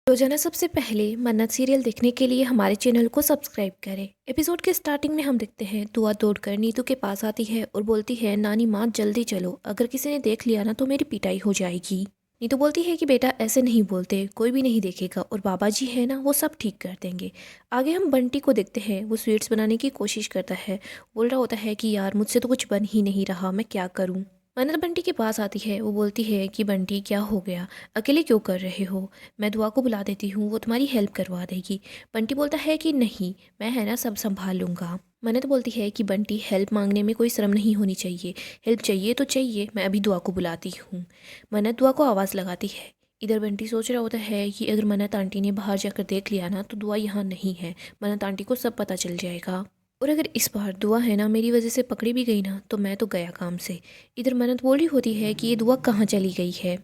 रोजाना सबसे पहले मन्नत सीरियल देखने के लिए हमारे चैनल को सब्सक्राइब करें। एपिसोड के स्टार्टिंग में हम देखते हैं दुआ दौड़कर नीतू के पास आती है और बोलती है, नानी माँ जल्दी चलो, अगर किसी ने देख लिया ना तो मेरी पिटाई हो जाएगी। नीतू बोलती है कि बेटा ऐसे नहीं बोलते, कोई भी नहीं देखेगा और बाबा जी है ना वो सब ठीक कर देंगे। आगे हम बंटी को देखते हैं, वो स्वीट्स बनाने की कोशिश करता है। बोल रहा होता है कि यार मुझसे तो कुछ बन ही नहीं रहा, मैं क्या करूँ। मन्नत बंटी के पास आती है। वो बोलती है कि बंटी क्या हो गया, अकेले क्यों कर रहे हो, मैं दुआ को बुला देती हूँ, वो तुम्हारी हेल्प करवा देगी। बंटी बोलता है कि नहीं, मैं है ना सब संभाल लूँगा। मन्नत बोलती है कि बंटी हेल्प मांगने में कोई शर्म नहीं होनी चाहिए, हेल्प चाहिए तो चाहिए, मैं अभी दुआ को बुलाती हूँ। मन्नत दुआ को आवाज़ लगाती है। इधर बंटी सोच रहा होता है कि अगर मन्नत आंटी ने बाहर जाकर देख लिया ना तो दुआ यहाँ नहीं है, मन्नत आंटी को सब पता चल जाएगा। और अगर इस बार दुआ है ना मेरी वजह से पकड़ी भी गई ना तो मैं तो गया काम से। इधर मन्नत बोल रही होती है कि ये दुआ कहाँ चली गई है।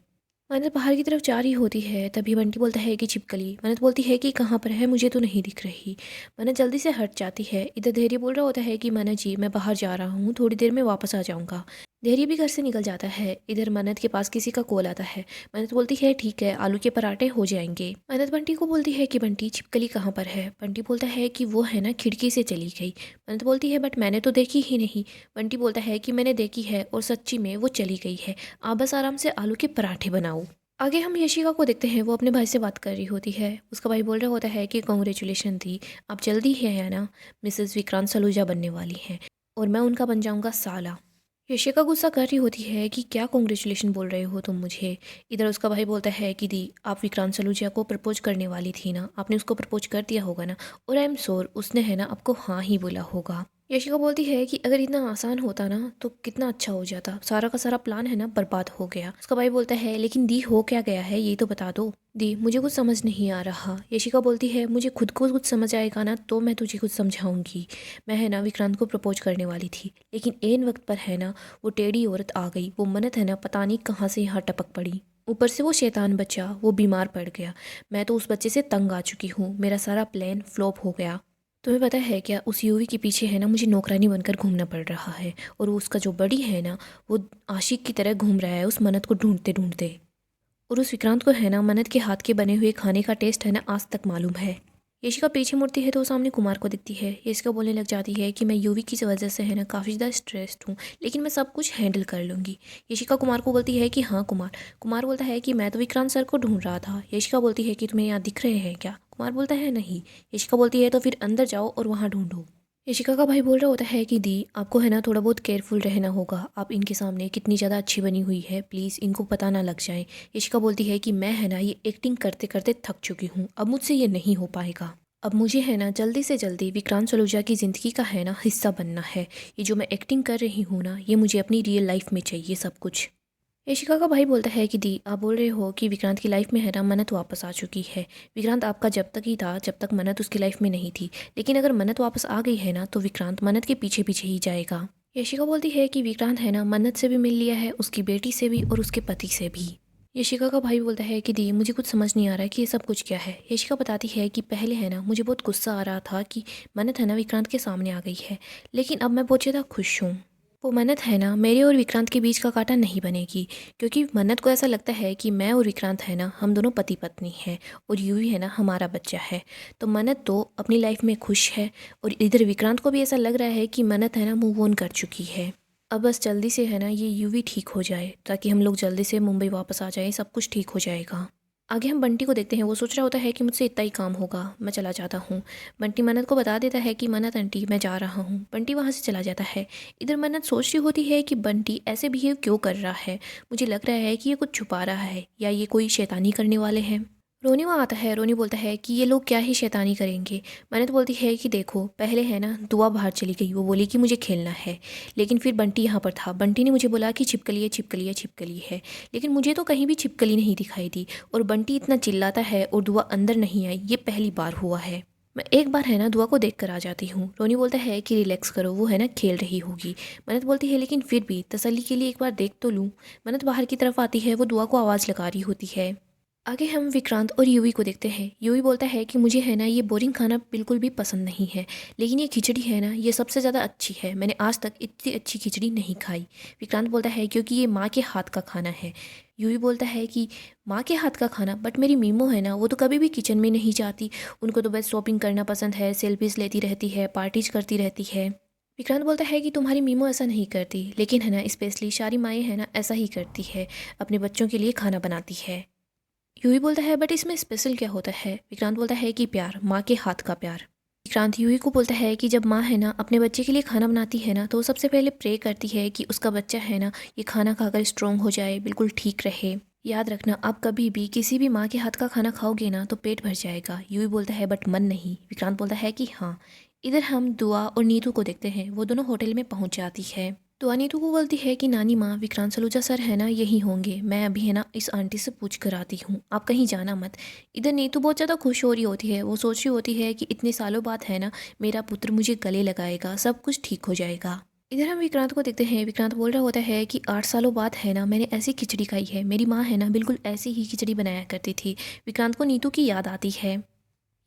मन्नत बाहर की तरफ जा रही होती है, तभी बंटी बोलता है कि छिपकली। मन्नत बोलती है कि कहाँ पर है, मुझे तो नहीं दिख रही। मन्नत जल्दी से हट जाती है। इधर धैर्य बोल रहा होता है कि मन्नत जी मैं बाहर जा रहा हूँ, थोड़ी देर में वापस आ जाऊँगा। धैर्य भी घर से निकल जाता है। इधर मन्नत के पास किसी का कॉल आता है। मन्नत बोलती है ठीक है, आलू के पराठे हो जाएंगे। मन्नत बंटी को बोलती है कि बंटी छिपकली कहाँ पर है। बंटी बोलता है कि वो है ना खिड़की से चली गई। मन्नत बोलती है बट मैंने तो देखी ही नहीं। बंटी बोलता है कि मैंने देखी है और सच्ची में वो चली गई है, आप बस आराम से आलू के पराठे बनाओ। आगे हम यशिका को देखते हैं, वो अपने भाई से बात कर रही होती है। उसका भाई बोल रहा होता है कि कॉन्ग्रेचुलेशन दी, आप जल्दी है ना मिसेस विक्रांत सलूजा बनने वाली हैं और मैं उनका बन जाऊंगा साला। यशिका गुस्सा कर रही होती है कि क्या कॉन्ग्रेचुलेशन बोल रहे हो तुम मुझे। इधर उसका भाई बोलता है कि दी आप विक्रांत सलूजा को प्रपोज करने वाली थी ना, आपने उसको प्रपोज कर दिया होगा ना, और आई एम श्योर उसने है ना आपको हाँ ही बोला होगा। यशिका बोलती है कि अगर इतना आसान होता ना तो कितना अच्छा हो जाता, सारा का सारा प्लान है ना बर्बाद हो गया। उसका भाई बोलता है लेकिन दी हो क्या गया है ये तो बता दो। दी मुझे कुछ समझ नहीं आ रहा। यशिका बोलती है मुझे खुद को कुछ समझ आएगा ना तो मैं तुझे कुछ समझाऊंगी। मैं है ना विक्रांत को प्रपोज करने वाली थी, लेकिन एन वक्त पर है ना वो टेढ़ी औरत आ गई, वो मन्नत है ना पता नहीं कहाँ से यहाँ टपक पड़ी। ऊपर से वो शैतान बच्चा वो बीमार पड़ गया। मैं तो उस बच्चे से तंग आ चुकी हूँ, मेरा सारा प्लान फ्लॉप हो गया। तुम्हें पता है क्या, उस यूवी के पीछे है ना मुझे नौकरानी बनकर घूमना पड़ रहा है, और उसका जो बड़ी है ना वो आशिक की तरह घूम रहा है उस मन्नत को ढूंढते ढूंढते। और उस विक्रांत को है ना मन्नत के हाथ के बने हुए खाने का टेस्ट है ना आज तक मालूम है। यशिका पीछे मुड़ती है तो वो सामने कुमार को दिखती है। यशिका बोलने लग जाती है कि मैं यूवी की वजह से है ना काफ़ी ज़्यादा स्ट्रेस्ड हूँ, लेकिन मैं सब कुछ हैंडल कर लूँगी। यशिका कुमार को बोलती है कि हाँ कुमार। कुमार बोलता है कि मैं तो विक्रांत सर को ढूंढ रहा था। यशिका बोलती है कि तुम्हें यहाँ दिख रहे हैं क्या। कुमार बोलता है नहीं। यशिका बोलती है तो फिर अंदर जाओ और वहाँ ढूंढो। यशिका का भाई बोल रहा होता है कि दी आपको है ना थोड़ा बहुत केयरफुल रहना होगा, आप इनके सामने कितनी ज़्यादा अच्छी बनी हुई है, प्लीज़ इनको पता ना लग जाए। यशिका बोलती है कि मैं है ना ये एक्टिंग करते करते थक चुकी हूँ, अब मुझसे ये नहीं हो पाएगा। अब मुझे है ना जल्दी से जल्दी विक्रांत सलूजा की ज़िंदगी का है ना हिस्सा बनना है। ये जो मैं एक्टिंग कर रही हूँ ना ये मुझे अपनी रियल लाइफ में चाहिए सब कुछ। यशिका का भाई बोलता है कि दी आप बोल रहे हो कि विक्रांत की लाइफ में है ना मन्नत वापस आ चुकी है। विक्रांत आपका जब तक ही था जब तक मन्नत उसकी लाइफ में नहीं थी, लेकिन अगर मन्नत वापस आ गई है ना तो विक्रांत मन्नत के पीछे पीछे ही जाएगा। यशिका बोलती है कि विक्रांत है ना मन्नत से भी मिल लिया है, उसकी बेटी से भी और उसके पति से भी। यशिका का भाई बोलता है कि दी मुझे कुछ समझ नहीं आ रहा है कि ये सब कुछ क्या है। यशिका बताती है कि पहले है ना मुझे बहुत गुस्सा आ रहा था कि मन्नत है ना विक्रांत के सामने आ गई है, लेकिन अब मैं बहुत ज़्यादा खुश हूँ। वो मन्नत है ना मेरे और विक्रांत के बीच का कांटा नहीं बनेगी, क्योंकि मन्नत को ऐसा लगता है कि मैं और विक्रांत है ना हम दोनों पति पत्नी हैं और यूवी है ना हमारा बच्चा है। तो मन्नत तो अपनी लाइफ में खुश है और इधर विक्रांत को भी ऐसा लग रहा है कि मन्नत है ना मूव ऑन कर चुकी है। अब बस जल्दी से है ना ये यूवी ठीक हो जाए ताकि हम लोग जल्दी से मुंबई वापस आ जाएं, सब कुछ ठीक हो जाएगा। आगे हम बंटी को देखते हैं, वो सोच रहा होता है कि मुझसे इतना ही काम होगा, मैं चला जाता हूँ। बंटी मन्नत को बता देता है कि मन्नत आंटी मैं जा रहा हूँ। बंटी वहाँ से चला जाता है। इधर मन्नत सोच रही होती है कि बंटी ऐसे बिहेव क्यों कर रहा है, मुझे लग रहा है कि ये कुछ छुपा रहा है या ये कोई शैतानी करने वाले हैं। रोनी वहाँ आता है। रोनी बोलता है कि ये लोग क्या ही शैतानी करेंगे। मन्नत बोलती है कि देखो पहले है ना दुआ बाहर चली गई, वो बोली कि मुझे खेलना है, लेकिन फिर बंटी यहाँ पर था, बंटी ने मुझे बोला कि छिपकली है छिपकली है छिपकली है, लेकिन मुझे तो कहीं भी छिपकली नहीं दिखाई दी, और बंटी इतना चिल्लाता है और दुआ अंदर नहीं आई, ये पहली बार हुआ है। मैं एक बार है ना दुआ को देख कर आ जाती हूँ। रोनी बोलता है कि रिलैक्स करो, वो है ना खेल रही होगी। मन्नत बोलती है लेकिन फिर भी तसल्ली के लिए एक बार देख तो लूँ। मन्नत बाहर की तरफ आती है, वो दुआ को आवाज़ लगा रही होती है। आगे हम विक्रांत और यूवी को देखते हैं। यूवी बोलता है कि मुझे है ना ये बोरिंग खाना बिल्कुल भी पसंद नहीं है, लेकिन ये खिचड़ी है ना ये सबसे ज़्यादा अच्छी है, मैंने आज तक इतनी अच्छी खिचड़ी नहीं खाई। विक्रांत बोलता है क्योंकि ये माँ के हाथ का खाना है। यूही बोलता है कि माँ के हाथ का खाना, बट मेरी मीमो है ना, वो तो कभी भी किचन में नहीं जाती। उनको तो बस शॉपिंग करना पसंद है, सेल्फीज लेती रहती है, पार्टीज करती रहती है। विक्रांत बोलता है कि तुम्हारी मीमो ऐसा नहीं करती, लेकिन है ना स्पेशली सारी माएँ है ना ऐसा ही करती है, अपने बच्चों के लिए खाना बनाती है। यूही बोलता है बट इसमें स्पेशल क्या होता है? विक्रांत बोलता है कि प्यार, माँ के हाथ का प्यार। विक्रांत यूही को बोलता है कि जब माँ है ना अपने बच्चे के लिए खाना बनाती है ना, तो वो सबसे पहले प्रे करती है कि उसका बच्चा है ना ये खाना खाकर स्ट्रोंग हो जाए, बिल्कुल ठीक रहे। याद रखना, आप कभी भी किसी भी माँ के हाथ का खाना खाओगे ना तो पेट भर जाएगा। यूही बोलता है बट मन नहीं। विक्रांत बोलता है कि हाँ। इधर हम दुआ और नीतू को देखते हैं, वो दोनों होटल में पहुंच जाती है। तो नीतू को बोलती है कि नानी माँ, विक्रांत सलूजा सर है ना यही होंगे, मैं अभी है ना इस आंटी से पूछ कर आती हूँ, आप कहीं जाना मत। इधर नीतू बहुत ज़्यादा खुश हो रही होती है, वो सोच रही होती है कि इतने सालों बाद है ना मेरा पुत्र मुझे गले लगाएगा, सब कुछ ठीक हो जाएगा। इधर हम विक्रांत को देखते हैं, विक्रांत बोल रहा होता है कि 8 सालों बाद है ना मैंने ऐसी खिचड़ी खाई है, मेरी माँ है ना बिल्कुल ऐसी ही खिचड़ी बनाया करती थी। विक्रांत को नीतू की याद आती है।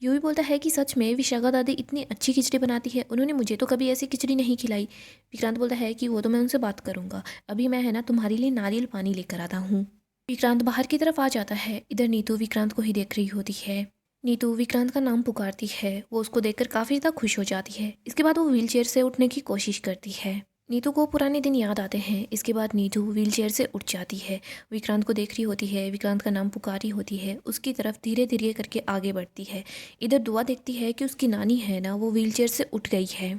यूँ ही बोलता है कि सच में विशाखा दादी इतनी अच्छी खिचड़ी बनाती है, उन्होंने मुझे तो कभी ऐसी खिचड़ी नहीं खिलाई। विक्रांत बोलता है कि वो तो मैं उनसे बात करूंगा, अभी मैं है ना तुम्हारे लिए नारियल पानी लेकर आता हूँ। विक्रांत बाहर की तरफ आ जाता है। इधर नीतू विक्रांत को ही देख रही होती है। नीतू विक्रांत का नाम पुकारती है, वो उसको देखकर काफ़ी ज़्यादा खुश हो जाती है। इसके बाद वो व्हीलचेयर से उठने की कोशिश करती है। नीतू को पुराने दिन याद आते हैं। इसके बाद नीतू व्हीलचेयर से उठ जाती है, विक्रांत को देख रही होती है, विक्रांत का नाम पुकारी होती है, उसकी तरफ धीरे धीरे करके आगे बढ़ती है। इधर दुआ देखती है कि उसकी नानी है ना वो व्हीलचेयर से उठ गई है।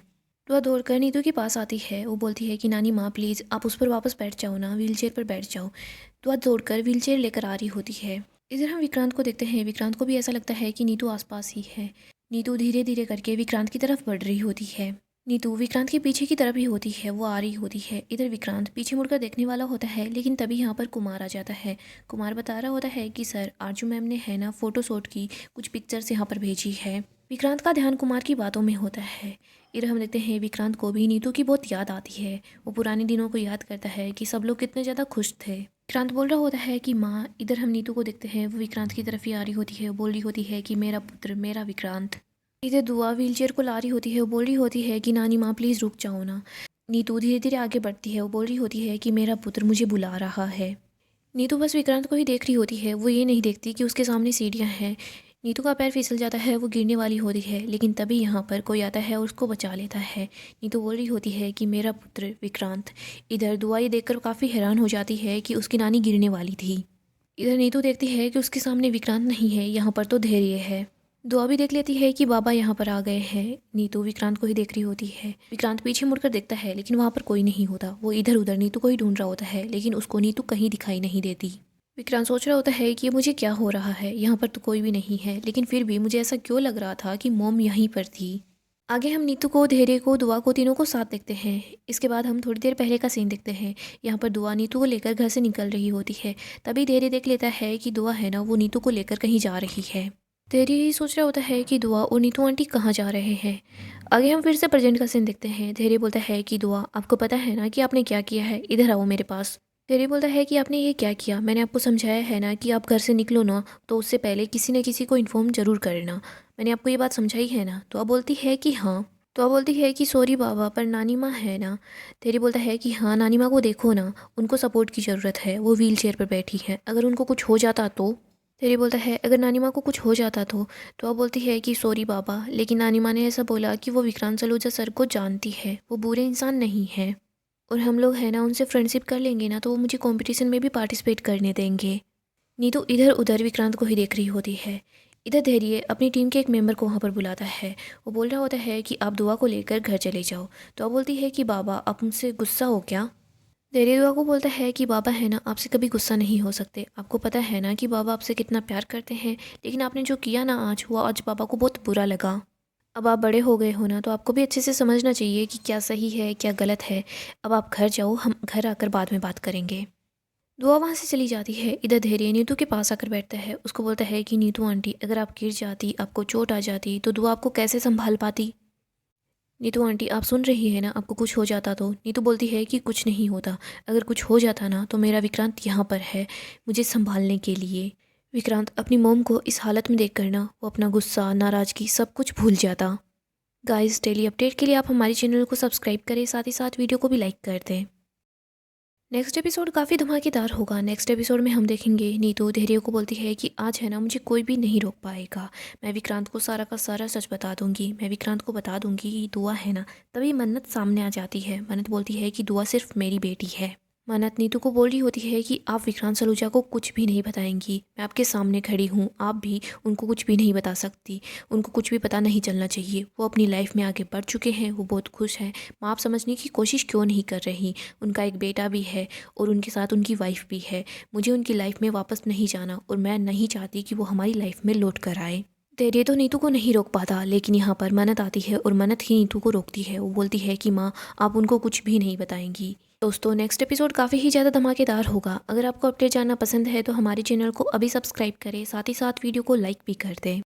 दुआ दौड़कर नीतू के पास आती है, वो बोलती है कि नानी माँ प्लीज़ आप उस पर वापस बैठ जाओ ना, व्हीलचेयर पर बैठ जाओ। दुआ दौड़कर व्हीलचेयर लेकर आ रही होती है। इधर हम विक्रांत को देखते हैं, विक्रांत को भी ऐसा लगता है कि नीतू आसपास ही है। नीतू धीरे धीरे करके विक्रांत की तरफ बढ़ रही होती है। नीतू विक्रांत के पीछे की तरफ ही होती है, वो आ रही होती है। इधर विक्रांत पीछे मुड़कर देखने वाला होता है, लेकिन तभी यहाँ पर कुमार आ जाता है। कुमार बता रहा होता है कि सर आरजू मैम ने है ना फोटो शूट की कुछ पिक्चर्स यहाँ पर भेजी है। विक्रांत का ध्यान कुमार की बातों में होता है। इधर हम देखते हैं विक्रांत को भी नीतू की बहुत याद आती है। वो पुराने दिनों को याद करता है कि सब लोग कितने ज़्यादा खुश थे। विक्रांत बोल रहा होता है कि माँ। इधर हम नीतू को देखते हैं, वो विक्रांत की तरफ ही आ रही होती है, वो बोल रही होती है कि मेरा पुत्र, मेरा विक्रांत। इधर दुआ व्हीलचेयर को ला रही होती है, वो बोल रही होती है कि नानी माँ प्लीज़ रुक जाओ ना। नीतू धीरे धीरे आगे बढ़ती है, वो बोल रही होती है कि मेरा पुत्र मुझे बुला रहा है। नीतू बस विक्रांत को ही देख रही होती है, वो ये नहीं देखती कि उसके सामने सीढ़ियाँ हैं। नीतू का पैर फिसल जाता है, वो गिरने वाली होती है, लेकिन तभी यहाँ पर कोई आता है और उसको बचा लेता है। नीतू बोल रही होती है कि मेरा पुत्र विक्रांत। इधर दुआ ये देखकर काफ़ी हैरान हो जाती है कि उसकी नानी गिरने वाली थी। इधर नीतू देखती है कि उसके सामने विक्रांत नहीं है, यहाँ पर तो धैर्य है। दुआ भी देख लेती है कि बाबा यहाँ पर आ गए हैं। नीतू विक्रांत को ही देख रही होती है। विक्रांत पीछे मुड़कर देखता है, लेकिन वहाँ पर कोई नहीं होता। वो इधर उधर नीतू को ही ढूंढ रहा होता है, लेकिन उसको नीतू कहीं दिखाई नहीं देती। विक्रांत सोच रहा होता है कि ये मुझे क्या हो रहा है, यहाँ पर तो कोई भी नहीं है, लेकिन फिर भी मुझे ऐसा क्यों लग रहा था कि मोम यहीं पर थी। आगे हम नीतू को, धैर्य को, दुआ को, तीनों को साथ देखते हैं। इसके बाद हम थोड़ी देर पहले का सीन देखते हैं। यहाँ पर दुआ नीतू को लेकर घर से निकल रही होती है। तभी धैर्य देख लेता है कि दुआ है ना वो नीतू को लेकर कहीं जा रही है। धैर्य ही सोच रहा होता है कि दुआ और नीतू आंटी कहाँ जा रहे हैं। आगे हम फिर से प्रेजेंट का सीन देखते हैं। धैर्य बोलता है कि दुआ आपको पता है ना कि आपने क्या किया है, इधर आओ मेरे पास। धैर्य बोलता है कि आपने ये क्या किया, मैंने आपको समझाया है ना कि आप घर से निकलो ना तो उससे पहले किसी न किसी को इन्फॉर्म जरूर करना, मैंने आपको ये बात समझाई है ना। तो आप बोलती है कि हाँ। तो आप बोलती है कि सॉरी बाबा, पर नानी माँ है ना। धैर्य बोलता है कि हाँ नानी माँ को देखो ना, उनको सपोर्ट की ज़रूरत है, वो व्हील चेयर पर बैठी है, अगर उनको कुछ हो जाता तो। धैर्य बोलता है अगर नानी माँ को कुछ हो जाता तो आप बोलती है कि सॉरी बाबा, लेकिन नानी माँ ने ऐसा बोला कि वो विक्रांत सलूजा सर को जानती है, वो बुरे इंसान नहीं है, और हम लोग है ना उनसे फ्रेंडशिप कर लेंगे ना तो वो मुझे कंपटीशन में भी पार्टिसिपेट करने देंगे। नीतू इधर उधर विक्रांत को ही देख रही होती है। इधर धैर्य अपनी टीम के एक मेंबर को वहाँ पर बुलाता है। वो बोल रहा होता है कि आप दुआ को लेकर घर चले जाओ। तो आप बोलती है कि बाबा आप मुझसे गुस्सा हो क्या। धैर्य दुआ को बोलता है कि बाबा है ना आपसे कभी गुस्सा नहीं हो सकते, आपको पता है ना कि बाबा आपसे कितना प्यार करते हैं, लेकिन आपने जो किया ना आज, वो आज बाबा को बहुत बुरा लगा। अब आप बड़े हो गए हो ना तो आपको भी अच्छे से समझना चाहिए कि क्या सही है क्या गलत है। अब आप घर जाओ, हम घर आकर बाद में बात करेंगे। दुआ वहाँ से चली जाती है। इधर धैर्य नीतू के पास आकर बैठता है, उसको बोलता है कि नीतू आंटी अगर आप गिर जाती, आपको चोट आ जाती, तो दुआ आपको कैसे संभाल पाती। नीतू आंटी आप सुन रही है ना, आपको कुछ हो जाता तो। नीतू बोलती है कि कुछ नहीं होता, अगर कुछ हो जाता ना तो मेरा विक्रांत यहाँ पर है मुझे संभालने के लिए। विक्रांत अपनी मोम को इस हालत में देख कर ना वो अपना गुस्सा, नाराज़गी सब कुछ भूल जाता। गाइस डेली अपडेट के लिए आप हमारे चैनल को सब्सक्राइब करें, साथ ही साथ वीडियो को भी लाइक कर दें। नेक्स्ट एपिसोड काफ़ी धमाकेदार होगा। नेक्स्ट एपिसोड में हम देखेंगे नीतू धैर्य को बोलती है कि आज है ना, मुझे कोई भी नहीं रोक पाएगा। मैं विक्रांत को सारा का सारा सच बता दूंगी। मैं विक्रांत को बता दूंगी कि दुआ है ना। तभी मन्नत सामने आ जाती है। मन्नत बोलती है कि दुआ सिर्फ मेरी बेटी है। मन्नत नीतू को बोल रही होती है कि आप विक्रांत सलूजा को कुछ भी नहीं बताएंगी। मैं आपके सामने खड़ी हूँ, आप भी उनको कुछ भी नहीं बता सकती। उनको कुछ भी पता नहीं चलना चाहिए। वो अपनी लाइफ में आगे बढ़ चुके हैं, वो बहुत खुश हैं। माँ आप समझने की कोशिश क्यों नहीं कर रही? उनका एक बेटा भी है और उनके साथ उनकी वाइफ भी है। मुझे उनकी लाइफ में वापस नहीं जाना और मैं नहीं चाहती कि वो हमारी लाइफ में लौट कर आए। धैर्य तो नीतू को नहीं रोक पाता, लेकिन यहाँ पर मन्नत आती है और मन्नत ही नीतू को रोकती है। वो बोलती है कि माँ आप उनको कुछ भी नहीं बताएंगी। दोस्तों नेक्स्ट एपिसोड काफ़ी ही ज़्यादा धमाकेदार होगा। अगर आपको अपडेट जानना पसंद है तो हमारे चैनल को अभी सब्सक्राइब करें, साथ ही साथ वीडियो को लाइक भी कर दें।